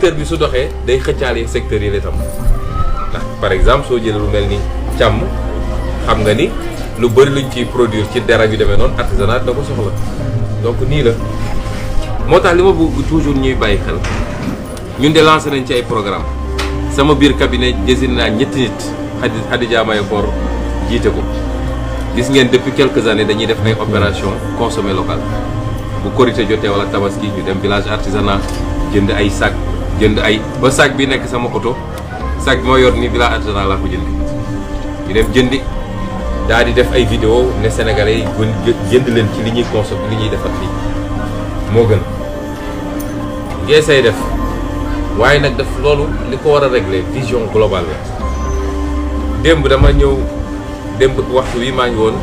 secteur bi su doxee day xëccaale secteur yi la tam ndax par exemple soo jëlee lu mel ni càmm xam nga ni lu bëri luñ ciy produire ci dara yu demee noonu artisanat da ko soxla donc nii la moo tax li ma bëgg toujours ñuy bàyyi xel ñun de lancé nañ ci ay programme sama biir cabinet désigné naa ñetti nit Khadija Mahécor jiite ko gis ngeen depuis quelques années dañuy def ay opération consommé local bu korité jotee wala tabaski ñu dem village artisanat jënd ay sac jënd ay ba sac bi nekk sama oto sac bi ma yor ni village artisanat laa ko jënd ñu dem jëndi daal di def ay vidéo ne sénégalais yi jënd leen ci li ñuy consommé li ñuy defar fii moo gën ngee say def waaye nag def loolu li ko war a régler vision globale la démb dama ñëw démb waxtu wi maa ngi woon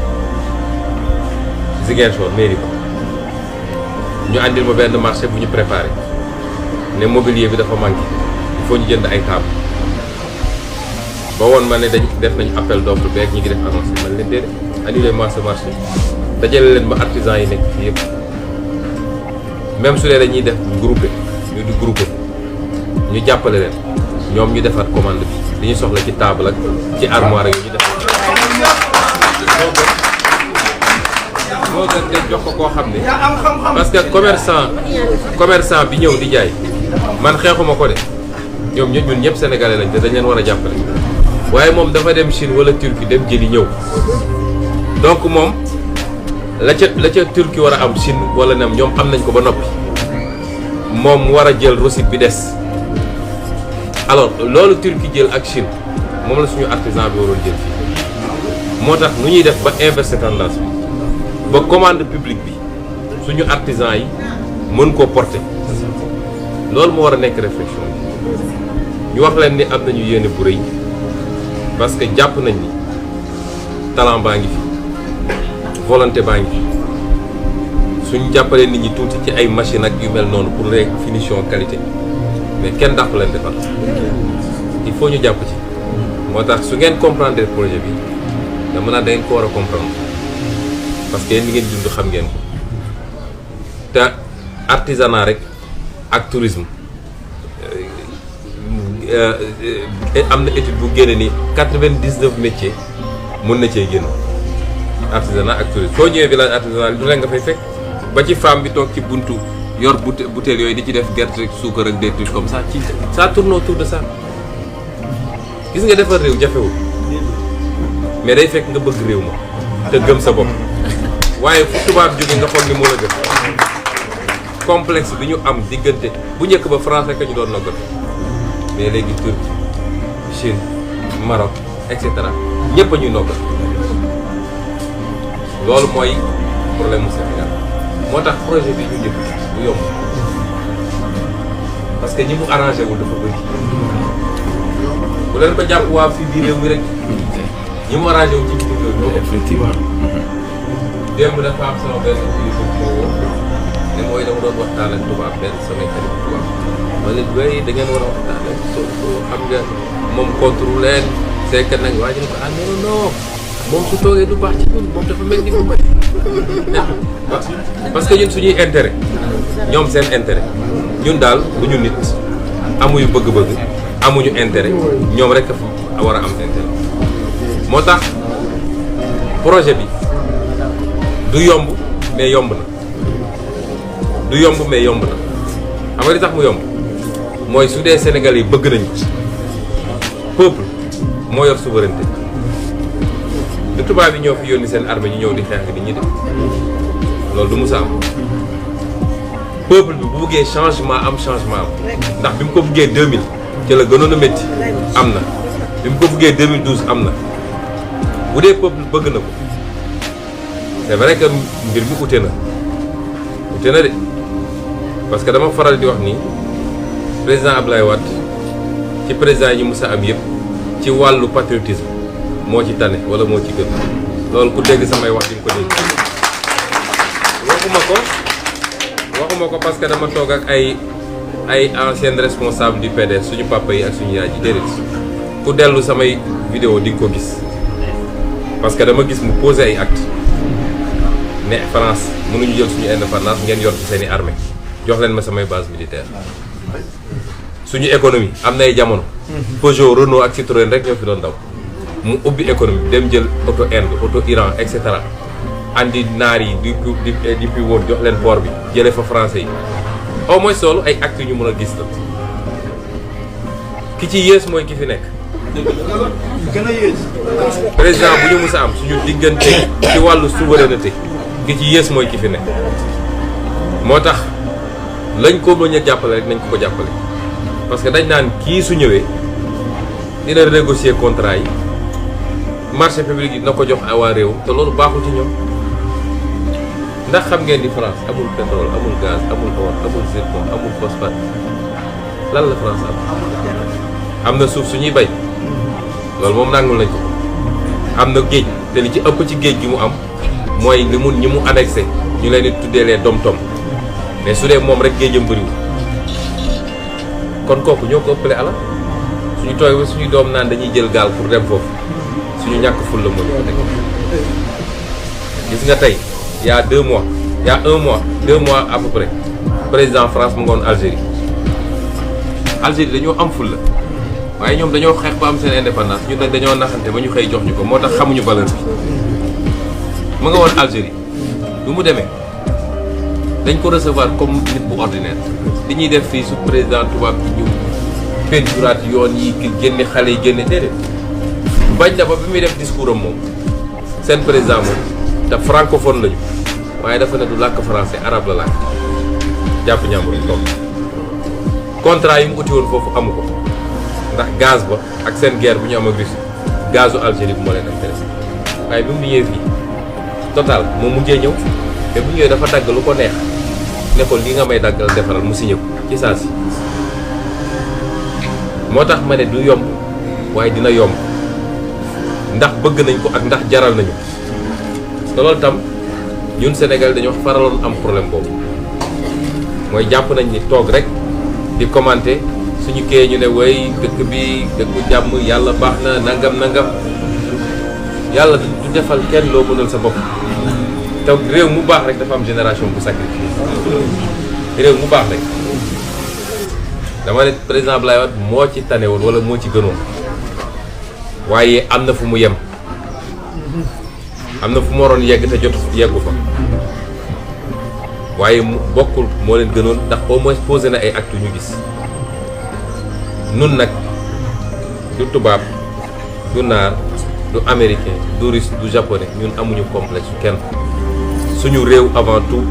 Ziguinchor mairie ba ñu àndil ma benn marché bu ñu préparé ne mobilier bi dafa manqué il faut ñu jënd ay table ba woon ma ne dañ def nañu appel d'offre beeg ñi ngi def annoncé man leen déedéet annulé ma ce marché dajale leen ma artisan yi nekk fii yëpp même su dee dañuy def groupé ñu di groupé ñu jàppale leen ñoom ñu defar commande bi li ñu soxla ci table ak ci armoire yi ñu def moo gën nga jox ko koo xam ne parce que commerçant bi ñëw di jaay man xeexuma ko de ñoom ñun ñëpp sénégalais lañ te dañ leen war a jàppale waaye moom dafa dem Chine wala Turquie dem jëli ñëw donc moom la ca Turquie war a am Chine wala nem ñoom am nañ ko ba noppi moom mu war a jël recette bi des alors loolu Turquie jël ak Chine moom la suñu artisan bi waroon jël fii moo tax nu ñuy def ba inverser tendance bi ba commande publique bi suñu artisan yi mën koo porter loolu moo war a nekk réflexion bi ñu wax leen ni am nañu yéene bu rëy parce que jàpp nañ ni talent baa ngi fi volonté baa ngi fi suñ jàppalee nit ñi tuuti ci ay machine ak yu mel noonu pour les finition qualité mais kenn dàqu leen defar il faut ñu jàpp ci moo tax su ngeen comprendre projet bi dama naa da ngeen ko war a comprendre parce que yéen li ngeen dund xam ngeen ko te artisanat rek ak tourisme am na étude bu génne ni 99 métiers mun na cee génn artisanat ak tourisme soo ñëwee village artisanal du leen nga fay fekk ba ci femme bi toog ci buntu yor bouteille yooyu di ci def gerte rek suukar ak des trucs comme ça ci ça tourne autour de ça gis nga defar réew jafewul mais day fekk nga bëgg réew ma te gëm sa bopp waaye fu tubaab jóge nga foog ni moo la gën complexe bi ñu am diggante bu njëkk ba France rek ñu doon noggat mais léegi Turquie Chine Maroc et cetera ñëpp a ñuy noggat loolu mooy problème mu Sénégal moo tax projet bi ñu njëkk bu yomb parce que ñi mu arrangé wul dafa bëri bu leen ko jàpp waa fii biir réew mi rek ñi mu arrangé wul ci biir réew mi effectivement démb dafa am sama benn kilifa bu ma woo ne mooy dama doon waxtaan ak tubaab benn samay xarit tubaab ma leen wéy da ngeen war a waxtaan ak soo xam nga moom contre leen c'est que nag waa ji ne ko ah non non moom su toogee du baax ci ñun moom dafa mel ni mu may parce que ñun suñuy intérêt ñoom seen intérêt ñun daal bu ñu nit amuñu bëgg-bëgg amuñu intérêt ñoom rek a war a am intérêt moo tax projet bi du yomb mais yomb na du yomb mais yomb na xam nga li tax mu yomb mooy su dee Sénégal yi bëgg nañu peuple moo yor souveraineté du tubaab yi ñoo fi yónni seen armée ñu ñëw di xeex di ñi def loolu du musa am peuple bi bu bëggee changement am ndax bi mu ko bëggee 2000 ci la gënoon a métti am na bi mu ko bëggee 2012 am na bu dee peuple bëgg na ko c'est vrai que mbir mi ute na de parce que dama faral di wax ni président Ablaye Wade ci président yi ñu musa am yëpp ci wàllu patriotisme moo ci tane wala moo ci gën loolu ku dégg samay wax di nga ko dégg waxuma ko parce que dama toog ak ay anciens responsables du PDS suñu papa yi ak suñu yaay ji déedéet ku dellu samay vidéo di nga ko gis parce que dama gis mu posé ay actes ne France mënuñu jël suñu indépendance ngeen yor ci seeni armée jox leen ma samay base militaire suñu économie am na ay jamono. Peugeot Renault ak Citroën rek ñoo fi doon daw. mu ubbi économie dem jël auto Inde auto Iran et cetera andi naar yi di fi woon jox leen port bi jëlee fa français yi au moins loolu ay actes yu ñu mën a gis la ki ci yées mooy ki fi nekk. président bu ñu mus a am suñu diggante ci wàllu souveraineté ki ci yées mooy ki fi nekk moo tax lañ ko bañ a jàppale rek nañ ko jàppale parce que dañ naan kii su ñëwee dina renégocier contrat yi marché public yi na ko jox waa réew te loolu baaxul ci ñoom ndax xam ngeen ni France amul pétrole amul gaz amul or amul zircon amul phosphate lan la France am na suuf suñuy bay loolu moom nangul nañ ko am na géej te li ci ëpp ci géej gi mu am mooy li mu ñi mu annexé ñu leen di tuddee les dom-tom mais su dee moom rek géejam bëriwul kon kooku ñoo ko ëppale alal suñu tooy ba suñu doom naan dañuy jël gaal pour dem foofu suñu ñàkk ful la moo ñu ko nekk gis nga tey y a 2 mois y a 1 mois 2 mois à peu près président France mu ngoon Algérie dañoo am ful la waaye ñoom dañoo xeex ba am seen indépendance ñun nag dañoo naxante ba ñu xëy jox ñu ko moo tax xamuñu valeur bi mu nga woon Algérie lu mu demee dañ ko recevoir comme nit bu ordinaire li ñuy def fii su président tubaab bi ñu peinturaat yoon yi génne xale yi génne déedéet bañ na ba bi muy def discours am moom seen président moom te francophone lañu waaye dafa ne du làkk français arabe la làkk jàpp ñàmbur toog contrat yi mu uti woon foofu amu ko ndax gaz ba ak seen guerre bu ñu am ak Russie gazu Algérie bu moo leen intéressé waaye bi mu ñëwee fii total moom mujjee ñëw te bu ñëwee dafa dagg lu ko neex ne ko li nga may daggal defaral mu signé ko ci saa si moo tax ma ne du yomb waaye dina yomb ndax bëgg nañ ko ak ndax jaral nañu te loolu tam ñun Sénégal dañoo faraloon am problème boobu mooy jàpp nañ ni toog rek di commenter suñu kee ñu ne way dëkk bi dëkku jàmm yàlla baax na nangam yàlla du defal kenn loo mënal sa bopp te réew mu baax rek dafa am génération bu sacrifice réew mu baax rek dama ne président Abdoulaye Wade moo ci tane woon wala moo ci gënoon waaye am na fu mu yem am na fu mu waroon yegg te jotu yeggu fa waaye mu bokkul moo leen gënoon ndax au moins posé na ay actes ñu gis nun nag du tubaab du naar du américain du russe du japonais ñun amuñu complexe kenn suñu réew avant tout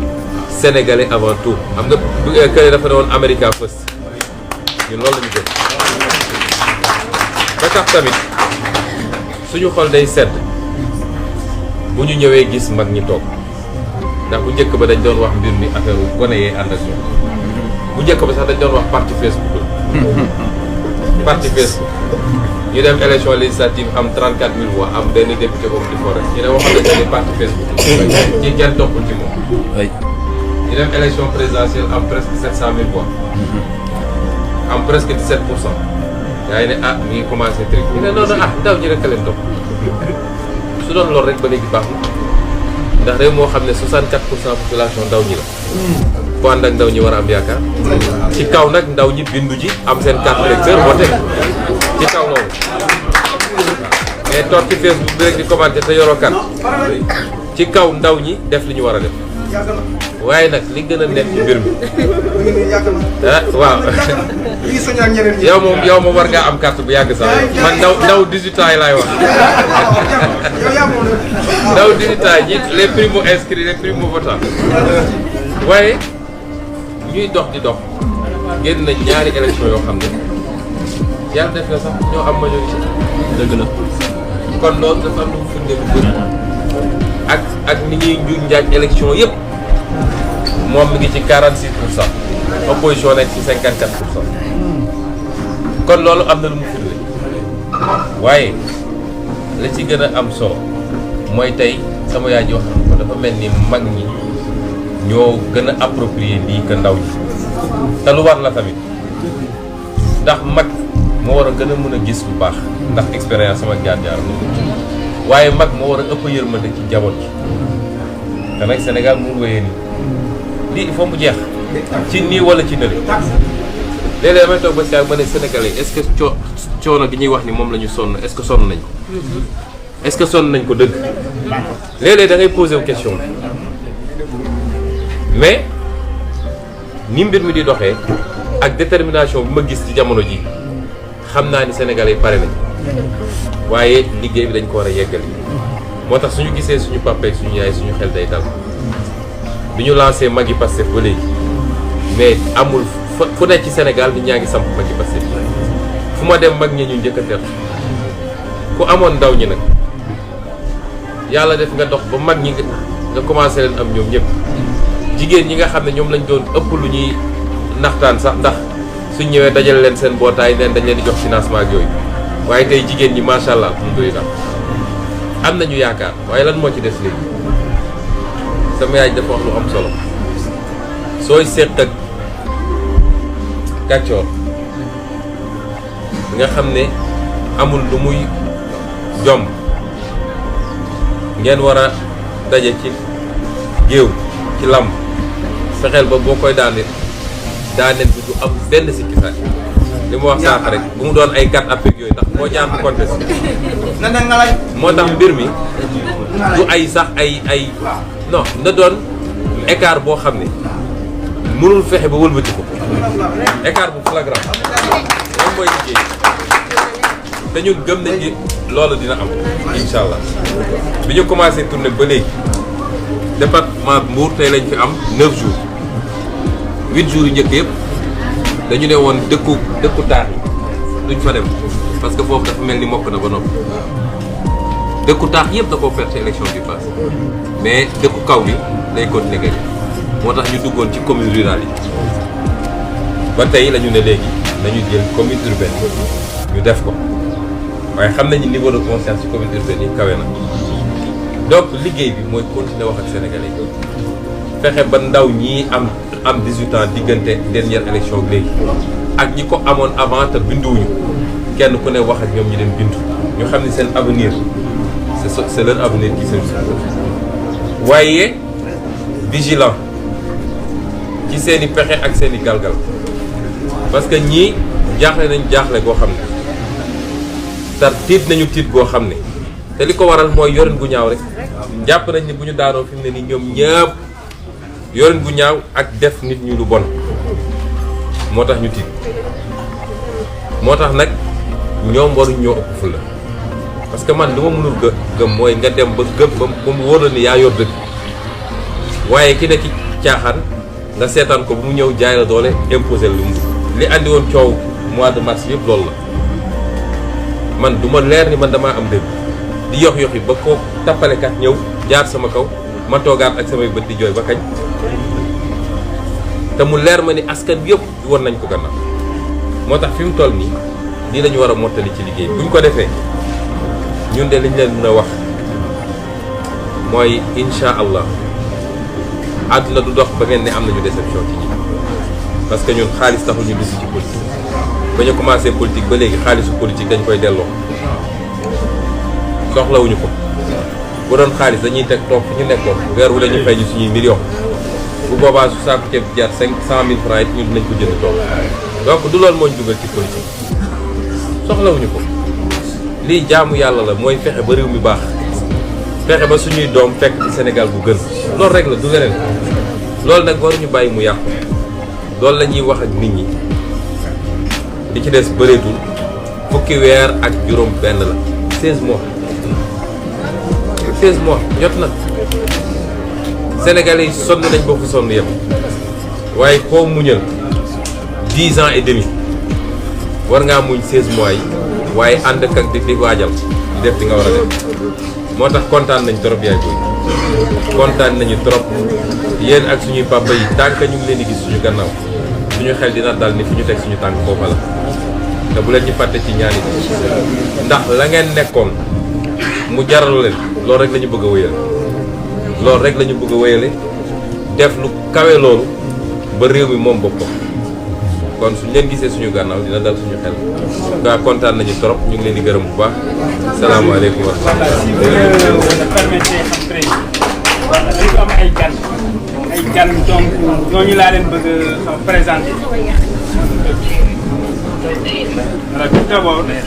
sénégalais avant tout am nga kële dafa ne woon America first ñun loolu la ñu gën ba tax tamit suñu xol day sedd bu ñu ñëwee gis mag ñi toog ndax bu njëkk ba dañ doon wax mbir mi affaire u gone yee ànd ak ñoom bu njëkk ba sax dañ doon wax parti Facebook parti Facebook ñu dem élection législative am 34 000 voix am benn député homme du forêt ñu ne waxoon nañu ne parti Facebook ci kenn toppul ci moom ñu dem élection présidentielle am presque 700 000 voix am presque 17 pour cent yaa ngi ne ah mi ngi commencé truc ñu ne noonu ah ndaw ñi rek a leen topp su doon loolu rek ba léegi baax na ndax réew moo xam ne 64 pour cent population ndaw ñi la ku ànd ak ndaw ñi war a am yaakaar ci kaw nag ndaw ñi bindu ji am seen carte électeur voté ci kaw loolu mais toog ci Facebook bi rek di commenté te yoroo carte ci kaw ndaw ñi def li ñu war a def waaye nag li gën a nekk ci mbir mi ah waaw yow moom war ngaa am carte bu yàgg sax man ndaw 18 ans yi laay wax ndaw 18 ans yi les primo inscrits les primo votants waaye ñuy dox di dox génn nañ ñaari élection yoo xam ne yàlla def na sax ñoo am majorité dëgg la kon loolu dafa am lu mu firnde bu bëri ak ni ñuy njuuj njaaj élection yëpp moom mi ngi ci 46 pour cent opposition nekk ci 54 pour cent kon loolu am na lu mu firnde waaye la ci gën a am solo mooy tey sama yaay ji wax na ko dafa mel ni mag ñi ñoo gën a approprié lii que ndaw ñi te lu war la tamit ndax mag moo war a gën a mën a gis bu baax ndax expérience sama jaar-jaar waaye mag moo war a ëpp yërmande ci jaboot ji te nag Sénégal mu wéyee nii lii il faut mu jeex ci nii wala ci nële léeg-léeg damay toog ba si ak ma ne Sénégalais est-ce que coono gi ñuy wax ni moom la ñu sonn est-ce que sonn nañ ko est-ce que sonn nañ ko dëgg léeg-léeg da ngay poser wu question bi mais ni mbir mi di doxee ak détermination bi ma gis ci jamono ji xam naa ni Sénégalais yi pare nañ waaye liggéey bi dañ ko war a yeggali moo tax suñu gisee suñu papa ak suñu yaay suñu xel day dal bi ñu lancé Maggi Pastef ba léegi mais amul fu nekk ci Sénégal nit ñaa ngi samp Maggi Pastef fu ma dem mag ñi ñu njëkk a ter ku amoon ndaw ñi nag yàlla def nga dox ba mag ñi nga commencé leen am ñoom ñëpp jigéen ñi nga xam ne ñoom lañ doon ëpp lu ñuy naxtaan sax ndax suñ ñëwee dajale leen seen mbootaay neen dañ leen di jox financement ak yooyu waaye tey jigéen ñi macha allah alhamdulilah am nañu yaakaar waaye lan moo ci des léegi sama yaay dafa wax lu am solo sooy seq ak kàccoor nga xam ne amul lu muy jom ngeen war a daje ci géew ci làmb fexeel ba boo koy daaneel bi du am benn sikki saay li mu wax sànq rek bu mu doon ay kat appeg yooyu ndax moo ñaan contesté moo tax mbir mi du ay sax ay non na doon écart boo xam ne mënul fexe ba wëlbati ko écart bu flagrant moom mooy liggéey te ñun gëm nañ ni loolu dina am incha allah bi ñu commencé tourner ba léegi département Mbour tey lañ fi am 9 jours 8 jours yu njëkk yëpp dañu ne woon dëkku taax yi duñ fa dem parce que foofu dafa mel ni mokk na ba noppi dëkku taax yëpp da koo perte élection bi passé mais dëkku kaw bi day continuer gañ moo tax ñu duggoon ci commune rurale yi ba tey la ñu ne léegi nañu jël commune urbaine ñu def ko waaye xam nañu niveau de conscience ci commune urbaine yi kawe na donc liggéey bi mooy continuer wax ak sénégalais yi fexe ba ndaw ñii am 18 ans diggante dernière élection léegi ak ñi ko amoon avant te binduwuñu kenn ku ne wax ak ñoom ñi leen bindu ñu xam ni seen avenir c'est leur avenir qui se joue waaye vigilant ci seen i pexe ak seen i galgal parce que ñii jaaxle nañ jaaxle goo xam ne tar tiit nañu tiit goo xam ne te li ko waral mooy yorin gu ñaaw rek jàpp nañ ni bu ñu daanoo fi mu ne nii ñoom ñëpp yorin gu ñaaw ak def nit ñu lu bon moo tax ñu tiit moo tax nag ñoom waruñ ñoo ëpp fulla parce que man li ma mënul gëm mooy nga dem ba gëm ba mu wóor la ni yaa yor dëgg waaye ki ne ci caaxaan nga seetaan ko bu mu ñëw jaay la doole imposer lu mu li andi woon coow mois de mars yëpp loolu la man du ma leer ni man damaa am dëgg di yox yi ba ko tappalekat ñëw jaar sama kaw ma toogaat ak samay bët di jooy ba kañ te mu leer ma ni askan bi yëpp woon nañ ko gannaaw moo tax fi mu toll nii lii la ñu war a mottali ci liggéey buñ ko defee ñun de liñ leen mën a wax mooy incha allah àdduna du dox ba ngeen ne am nañu déception ci ñi parce que ñun xaalis taxul ñu dugg ci politique ba ñu commencé politique ba léegi xaalisu politique dañ koy delloo soxlawuñu ko bu doon xaalis dañuy teg toog fi ñu nekkoon weer wu la ñu fay ñu suñuy million bu boobaa su saako ceeb jaar 500 000 francs it ñun dinañ ko jënd toog donc du loolu moo ñu dugal ci politique soxlawuñu ko lii jaamu yàlla la mooy fexe ba réew mi baax fexe ba suñuy doom fekk ci Sénégal bu gën loolu rek la du leneen loolu nag waruñu bàyyi mu yàqu loolu la ñuy wax ak nit ñi li ci des bëreetul fukki weer ak juróom benn la 16 mois 16 mois jot na Sénégalais yi sonn nañ ba fu sonn yem waaye koo muñal 10 ans et demi war ngaa muñ 16 mois yi waaye ànd ak di waajal di def di nga war a def moo tax kontaan nañ trop yaay booy kontaan nañu trop yéen ak suñuy papa yi tànk ñu ngi leen di gis suñu gannaaw suñu xel dina dal ni fi ñu teg suñu tànk foofa la te bu leen ñu fàtte ci ñaani ndax la ngeen nekkoon mu jaral leen loolu rek la ñu bëgg a wéyal loolu rek la ñu bëgg a wéyale def lu kawe loolu ba réew mi moom boppam kon suñ leen gisee suñu gànnaaw dina dal suñu xel gaa kontaan nañu trop ñu ngi leen di gërëm bu baax salaamaaleykum wa dañu am ay gan donc ñooñu laa leen bëgg a présenter d'abord